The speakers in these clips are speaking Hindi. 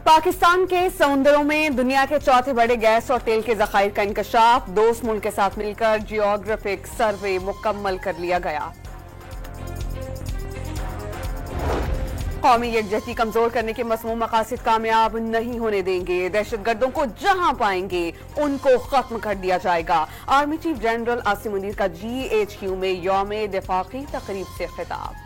पाकिस्तान के समुद्रों में दुनिया के चौथे बड़े गैस और तेल के जखायर का इंकशाफ, दोस्त मुल्क के साथ मिलकर जियोग्राफिक सर्वे मुकम्मल कर लिया गया। कौमी यकजहती कमजोर करने के मसमूम मकासद कामयाब नहीं होने देंगे। दहशतगर्दों को जहां पाएंगे उनको खत्म कर दिया जाएगा। Army chief general Asim Munir का GHQ में यौम दिफा की तकरीब से खिताब।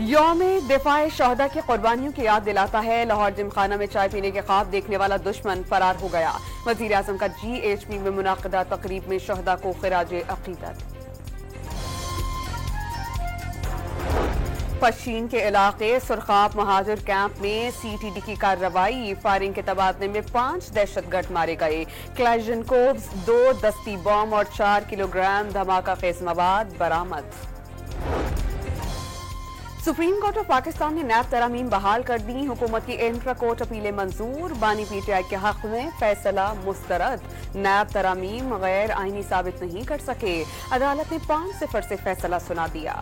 यौम दिफाए शहदा की कुर्बानियों की याद दिलाता है। लाहौर जिमखाना में चाय पीने के ख्वाब देखने वाला दुश्मन फरार हो गया। वजीर आजम का GHP में मुनाकिदा तकरीब में शहदा को खिराजे अकीदत। पश्चिम के इलाके सुरखाब महाजर कैंप में CTD की कार्रवाई। फायरिंग के तबादले में 5 दहशतगर्द मारे गए। क्लैशनकोव्स 2 दस्ती बम और 4 किलोग्राम धमाका खेज मवाद बरामद। सुप्रीम कोर्ट ऑफ पाकिस्तान ने नैब तरामीम बहाल कर दी। हुकूमत की इंट्रा कोर्ट अपीलें मंजूर। बानी PTI के हक में फैसला मुस्तरद। नैब तरामीम गैर आईनी साबित नहीं कर सके। अदालत ने 5-0 से फैसला सुना दिया।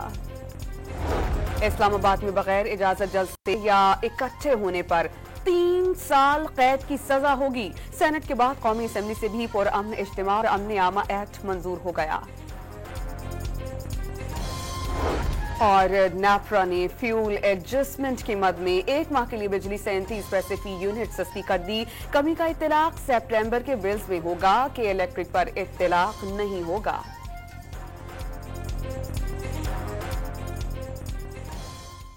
इस्लामाबाद में बगैर इजाजत जलसे या इकट्ठे होने पर 3 साल कैद की सजा होगी। सेनेट के बाद कौमी असेंबली से भी पुरअमन इज्तिमा और अमन आमा एक्ट मंजूर हो गया। और नाफरा ने फ्यूल एडजस्टमेंट की मद में 1 माह के लिए बिजली 37 पैसे फी यूनिट सस्ती कर दी। कमी का इत्तलाक सितंबर के बिल्स में होगा कि इलेक्ट्रिक पर इत्तलाक नहीं होगा।